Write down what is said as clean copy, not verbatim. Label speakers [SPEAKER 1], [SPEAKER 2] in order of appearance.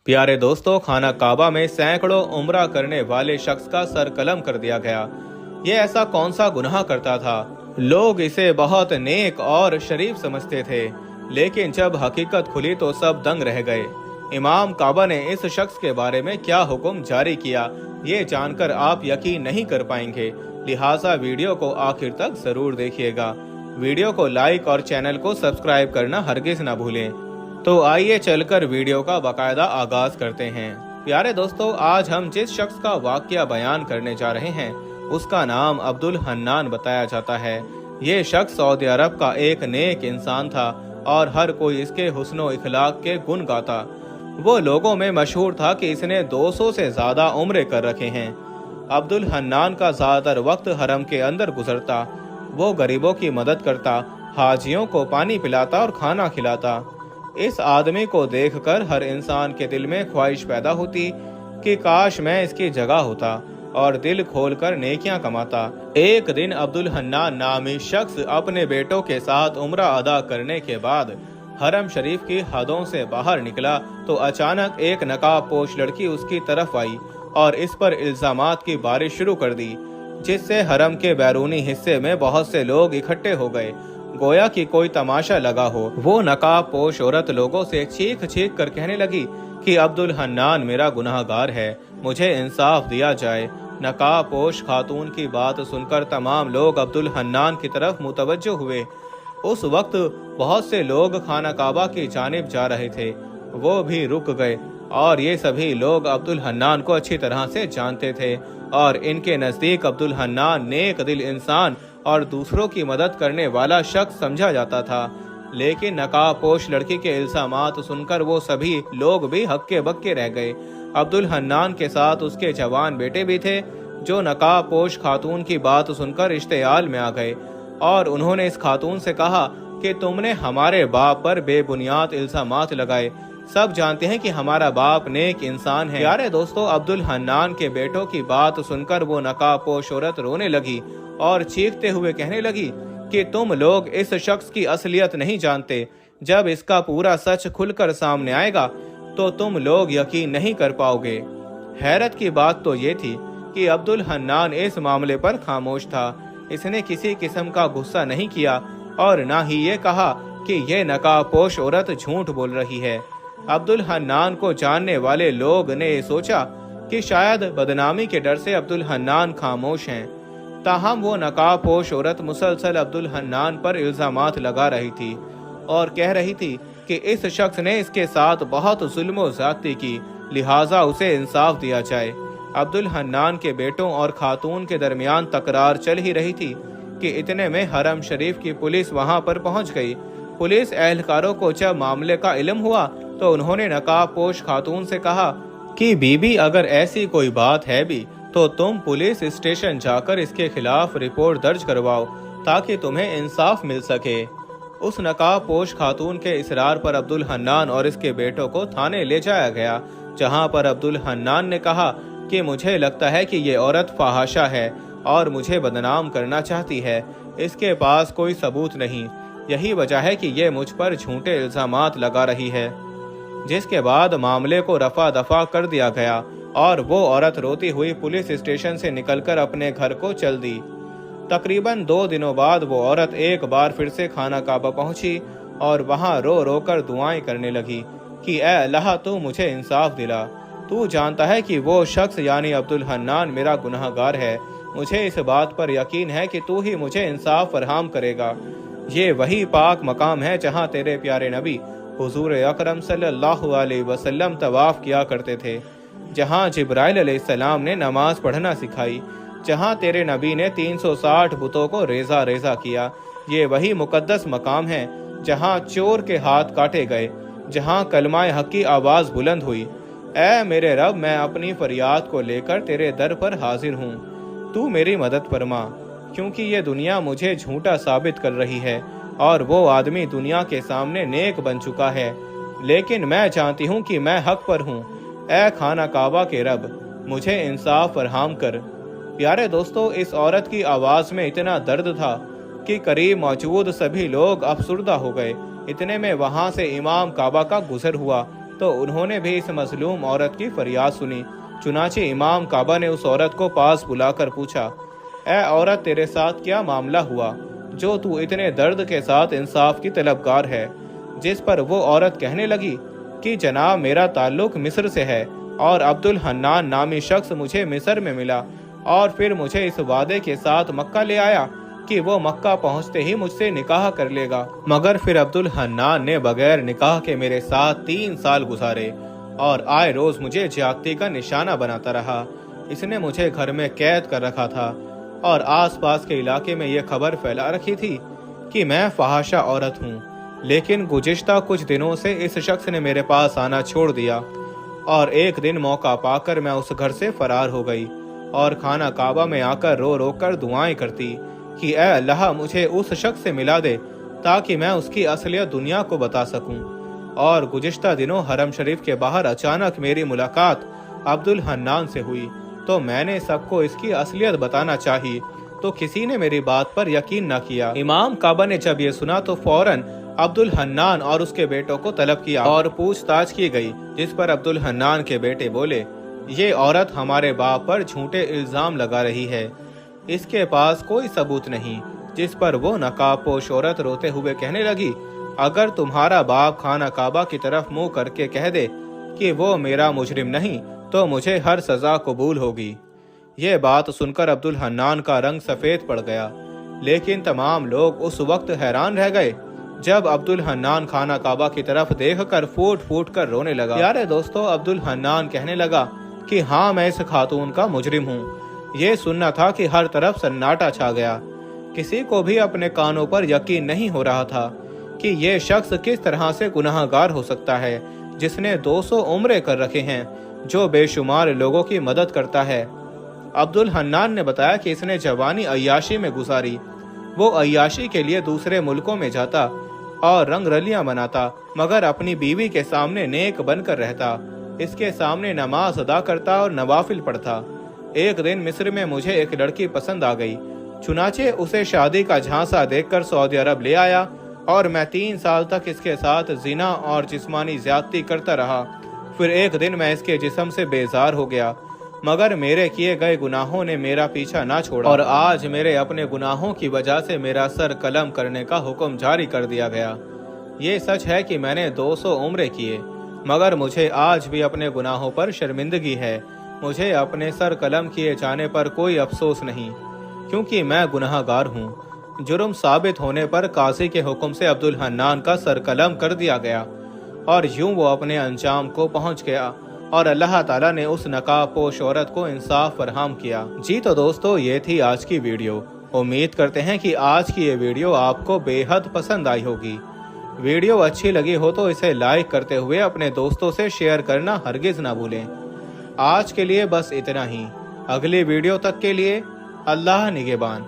[SPEAKER 1] प्यारे दोस्तों, खाना काबा में सैकड़ों उम्रा करने वाले शख्स का सर कलम कर दिया गया। ये ऐसा कौन सा गुनाह करता था? लोग इसे बहुत नेक और शरीफ समझते थे, लेकिन जब हकीकत खुली तो सब दंग रह गए। इमाम काबा ने इस शख्स के बारे में क्या हुक्म जारी किया, ये जानकर आप यकीन नहीं कर पाएंगे। लिहाजा वीडियो को आखिर तक जरूर देखिएगा। वीडियो को लाइक और चैनल को सब्सक्राइब करना हरगिज ना भूलें। तो आइए चलकर वीडियो का बाकायदा आगाज करते हैं। प्यारे दोस्तों, आज हम जिस शख्स का वाकया बयान करने जा रहे हैं उसका नाम अब्दुल हन्नान बताया जाता है। ये शख्स सऊदी अरब का एक नेक इंसान था और हर कोई इसके हुस्नो इखलाक के गुण गाता। वो लोगों में मशहूर था कि इसने 200 से ज्यादा उम्रे कर रखे हैं। अब्दुल हन्नान का ज्यादातर वक्त हरम के अंदर गुजरता। वो गरीबों की मदद करता, हाजियों को पानी पिलाता और खाना खिलाता। इस आदमी को देखकर हर इंसान के दिल में ख्वाहिश पैदा होती कि काश मैं इसकी जगह होता और दिल खोलकर नेकियां कमाता। एक दिन अब्दुल हन्नान नामी शख्स अपने बेटों के साथ उम्रा अदा करने के बाद हरम शरीफ की हदों से बाहर निकला तो अचानक एक नकाब पोश लड़की उसकी तरफ आई और इस पर इल्जामात की बारिश शुरू कर दी, जिससे हरम के बैरूनी हिस्से में बहुत से लोग इकट्ठे हो गए, गोया कि कोई तमाशा लगा हो। वो नकाब पोश औरत लोगों से चीख चीख कर कहने लगी कि अब्दुल हन्नान मेरा गुनाहगार है, मुझे इंसाफ दिया जाए। नकाब पोश खातून की बात सुनकर तमाम लोग अब्दुल हन्नान की तरफ मुतवज्जो हुए। उस वक्त बहुत से लोग खाना काबा की जानिब जा रहे थे, वो भी रुक गए और ये सभी लोग अब्दुल हन्नान को अच्छी तरह से जानते थे और इनके नजदीक अब्दुल हन्नान नेक दिल इंसान और दूसरों की मदद करने वाला शख्स समझा जाता था। लेकिन नकाब पोश लड़की के इल्जामात सुनकर वो सभी लोग भी हक्के बक्के रह गए। अब्दुल हन्नान के साथ उसके जवान बेटे भी थे, जो नकाब पोश खातून की बात सुनकर इश्तियाल में आ गए और उन्होंने इस खातून से कहा कि तुमने हमारे बाप पर बेबुनियाद इल्जामात लगाए। सब जानते हैं कि हमारा बाप नेक इंसान है। प्यारे दोस्तों, अब्दुल हन्नान के बेटों की बात सुनकर वो नकाब पोश औरत रोने लगी और चीखते हुए कहने लगी कि तुम लोग इस शख्स की असलियत नहीं जानते। जब इसका पूरा सच खुलकर सामने आएगा तो तुम लोग यकीन नहीं कर पाओगे। हैरत की बात तो ये थी कि अब्दुल हन्नान इस मामले पर खामोश था। इसने किसी किस्म का गुस्सा नहीं किया और ना ही ये कहा कि ये नकाब पोश औरत झूठ बोल रही है। अब्दुल हन्नान को जानने वाले लोग ने सोचा कि शायद बदनामी के डर से अब्दुल हन्नान खामोश हैं। ताहम वो नकाब पोश औरत मुसलसल अब्दुल हन्नान पर इल्जामात लगा रही थी और कह रही थी कि इस शख्स ने इसके साथ बहुत जुल्म और ज्यादती की, लिहाजा उसे इंसाफ दिया जाए। अब्दुल हन्नान के बेटों और खातून के दरमियान तकरार चल ही रही थी कि इतने में हरम शरीफ की पुलिस वहां पर पहुंच गई। पुलिस एहलकारों को जब मामले का इल्म हुआ तो उन्होंने नकाब पोश खातून से कहा कि बीबी, अगर ऐसी कोई बात है भी तो तुम पुलिस स्टेशन जाकर इसके खिलाफ रिपोर्ट दर्ज करवाओ ताकि तुम्हें इंसाफ मिल सके। उस नकाब पोश खातून के इसरार पर अब्दुल हन्नान और इसके बेटों को थाने ले जाया गया, जहां पर अब्दुल हन्नान ने कहा कि मुझे लगता है कि ये औरत फाहाशा है और मुझे बदनाम करना चाहती है। इसके पास कोई सबूत नहीं, यही वजह है कि ये मुझ पर झूठे इल्जामात लगा रही है। जिसके बाद मामले को रफा दफा कर दिया गया और वो औरत रोती हुई पुलिस स्टेशन से निकलकर अपने घर को चल दी। तकरीबन 2 दिनों बाद वो औरत एक बार फिर से खाना काबा पहुंची और वहां रो रो कर दुआएं करने लगी कि ऐ अल्लाह, तू मुझे इंसाफ दिला। तू जानता है कि वो शख्स यानी अब्दुल हन्नान मेरा गुनाहगार है। मुझे इस बात पर यकीन है कि तू ही मुझे इंसाफ फरहम करेगा। ये वही पाक मकाम है जहाँ तेरे प्यारे नबी हुजूर अकरम सल्लल्लाहु अलैहि वसल्लम तवाफ किया करते थे, जहाँ जिब्राइल अलैहिस्सलाम ने नमाज पढ़ना सिखाई, जहाँ तेरे नबी ने 360 बुतों को रेजा रेजा किया। ये वही मुकद्दस मकाम है जहाँ चोर के हाथ काटे गए, जहाँ कलमाए हक की आवाज बुलंद हुई। ऐ मेरे रब, मैं अपनी फरियाद को लेकर तेरे दर पर हाजिर हूँ, तू मेरी मदद फरमा, क्योंकि ये दुनिया मुझे झूठा साबित कर रही है और वो आदमी दुनिया के सामने नेक बन चुका है, लेकिन मैं जानती हूँ कि मैं हक पर हूँ। ऐ खाना काबा के रब, मुझे इंसाफ फरहम कर। प्यारे दोस्तों, इस औरत की आवाज में इतना दर्द था कि करीब मौजूद सभी लोग अफसुर्दा हो गए। इतने में वहां से इमाम काबा का गुजर हुआ तो उन्होंने भी इस मजलूम औरत की फरियाद सुनी। चुनाचे इमाम काबा ने उस औरत को पास बुलाकर पूछा, ऐ औरत, तेरे साथ क्या मामला हुआ जो तू इतने दर्द के साथ इंसाफ की तलबगार है? जिस पर वो औरत कहने लगी कि जनाब, मेरा ताल्लुक मिस्र से है और अब्दुल हन्नान नामी शख्स मुझे मिस्र में मिला और फिर मुझे इस वादे के साथ मक्का ले आया कि वो मक्का पहुंचते ही मुझसे निकाह कर लेगा। मगर फिर अब्दुल हन्नान ने बगैर निकाह के मेरे साथ 3 साल गुजारे और आए रोज मुझे ज्यादती का निशाना बनाता रहा। इसने मुझे घर में कैद कर रखा था और आसपास के इलाके में ये खबर फैला रखी थी कि मैं फहाशा औरत हूँ। लेकिन गुज़िश्ता कुछ दिनों से इस शख्स ने मेरे पास आना छोड़ दिया और एक दिन मौका पाकर मैं उस घर से फरार हो गई और खाना काबा में आकर रो रो कर दुआएं करती कि ऐ अल्लाह, मुझे उस शख्स से मिला दे ताकि मैं उसकी असलियत दुनिया को बता सकूं। और गुज़िश्ता दिनों हरम शरीफ के बाहर अचानक मेरी मुलाकात अब्दुल हन्नान से हुई तो मैंने सबको इसकी असलियत बताना चाहिए, तो किसी ने मेरी बात पर यकीन न किया। इमाम काबा ने जब ये सुना तो फौरन अब्दुल हन्नान और उसके बेटों को तलब किया और पूछताछ की गई, जिस पर अब्दुल हन्नान के बेटे बोले, ये औरत हमारे बाप पर झूठे इल्जाम लगा रही है, इसके पास कोई सबूत नहीं। जिस पर वो नकाबपोश औरत रोते हुए कहने लगी, अगर तुम्हारा बाप खाना काबा की तरफ मुंह करके कह दे कि वो मेरा मुजरिम नहीं तो मुझे हर सजा कबूल होगी। ये बात सुनकर अब्दुल हन्नान का रंग सफेद पड़ गया, लेकिन तमाम लोग उस वक्त हैरान रह गए जब अब्दुल हन्नान खाना काबा की तरफ देखकर फूट फूट कर रोने लगा। यारे दोस्तों, अब्दुल हन्नान कहने लगा कि हाँ, मैं इस खातून का मुजरिम हूँ। ये सुनना था कि हर तरफ सन्नाटा छा गया। किसी को भी अपने कानों पर यकीन नहीं हो रहा था कि ये शख्स किस तरह से गुनाहगार हो सकता है जिसने 200 उम्रे कर रखे हैं, जो बेशुमार लोगों की मदद करता है। अब्दुल हन्नान ने बताया कि इसने जवानी अय्याशी में गुजारी। वो अय्याशी के लिए दूसरे मुल्कों में जाता और रंग रलियां बनाता, मगर अपनी बीवी के सामने नेक बनकर रहता। इसके सामने नमाज अदा करता और नवाफिल पढ़ता। एक दिन मिस्र में मुझे एक लड़की पसंद आ गई, चुनाचे उसे शादी का झांसा देकर सऊदी अरब ले आया और मैं 3 साल तक इसके साथ जिना और जिस्मानी ज्यादती करता रहा। फिर एक दिन मैं इसके जिस्म से बेजार हो गया, मगर मेरे किए गए गुनाहों ने मेरा पीछा ना छोड़ा और आज मेरे अपने गुनाहों की वजह से मेरा सर कलम करने का हुक्म जारी कर दिया गया। ये सच है कि मैंने 200 उम्रे किए, मगर मुझे आज भी अपने गुनाहों पर शर्मिंदगी है। मुझे अपने सर कलम किए जाने पर कोई अफसोस नहीं, क्योंकि मैं गुनाहगार हूँ। जुर्म साबित होने पर काजी के हुक्म से अब्दुल हन्नान का सर कलम कर दिया गया और यूं वो अपने अंजाम को पहुँच गया और अल्लाह ताला ने उस नकाबपोश औरत को इंसाफ फरहम किया। जी तो दोस्तों, ये थी आज की वीडियो। उम्मीद करते हैं कि आज की ये वीडियो आपको बेहद पसंद आई होगी। वीडियो अच्छी लगी हो तो इसे लाइक करते हुए अपने दोस्तों से शेयर करना हरगिज ना भूलें। आज के लिए बस इतना ही। अगली वीडियो तक के लिए अल्लाह निगहबान।